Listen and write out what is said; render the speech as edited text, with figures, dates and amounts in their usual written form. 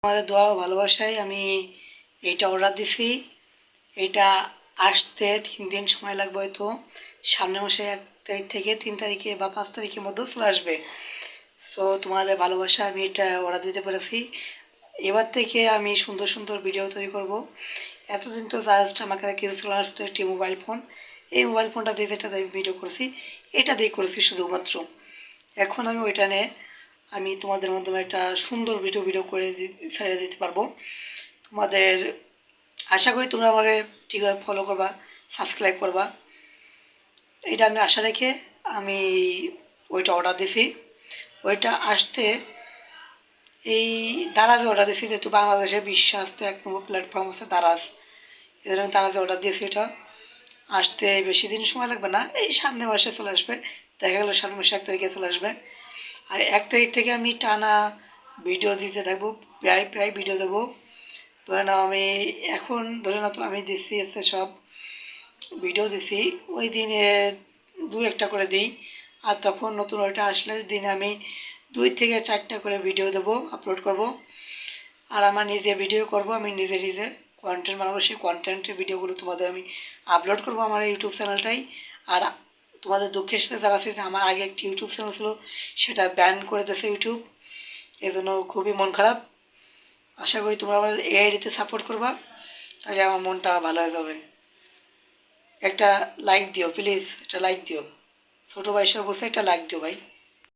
তোমাদের দোয়া ও ভালোবাসায় আমি এইটা অর্ডার দিছি। এটা আসতে 3 দিন সময় লাগবে, হয়তো সামনের মাসে 1 তারিখ থেকে 3 তারিখে বা 5 তারিখের মধ্যে চলে আসবে। সো তোমাদের ভালোবাসা আমি এটা অর্ডার দিতে পেরেছি। এবার থেকে আমি সুন্দর সুন্দর ভিডিও তৈরি করব। এতদিন তো জাস্ট আমাকে কিছু ছিল না, শুধু একটি মোবাইল ফোন। এই মোবাইল ফোনটা দিয়ে যেটা আমি ভিডিও করেছি, এটা দিয়ে করেছি শুধুমাত্র। এখন আমি ওইটা নিয়ে আমি তোমাদের মাধ্যমে একটা সুন্দর ভিডিও করে ছেড়ে দিতে পারবো। তোমাদের আশা করি তোমরা আমাকে ঠিকভাবে ফলো করবা, সাবস্ক্রাইব করবা, এটা আমি আশা রেখে আমি ওইটা অর্ডার দিছি। ওইটা আসতে এই দারাজে অর্ডার দিয়েছি, যেহেতু বাংলাদেশে বিশ্বাস্ত 1 নম্বর প্ল্যাটফর্ম হচ্ছে দারাজ, এই জন্য আমি দারাজে অর্ডার দিয়েছি। এটা আসতে বেশি দিন সময় লাগবে না, এই সামনের মাসে চলে আসবে। দেখা গেলো সামনের মাসে 1 তারিখে চলে আসবে। আর 1 তারিখ থেকে আমি টানা ভিডিও দিতে থাকবো, প্রায় ভিডিও দেবো। ধরে নাও আমি এখন ধরে নাও তো আমি দিচ্ছি এসে সব ভিডিও দিছি, ওই দিনে 2-1টা করে দিই। আর তখন নতুন ওইটা আসলে দিনে আমি 2 থেকে 4টা করে ভিডিও দেবো, আপলোড করব। আর আমার নিজে ভিডিও করব, আমি নিজে কন্টেন্ট বানাবো। সেই কন্টেন্টের ভিডিওগুলো তোমাদের আমি আপলোড করব আমার ইউটিউব চ্যানেলটাই। আর তোমাদের দুঃখের সাথে জানাচ্ছি যে আমার আগে একটি ইউটিউব চ্যানেল ছিল, সেটা ব্যান করে দিয়েছে ইউটিউব, এই জন্য খুবই মন খারাপ। আশা করি তোমরা আমার এই আইডিতে সাপোর্ট করবা, তাহলে আমার মনটা ভালো হয়ে যাবে। একটা লাইক দিও প্লিজ, একটা লাইক দিও। ছোটো ভাই সব বলছে একটা লাইক দিও ভাই।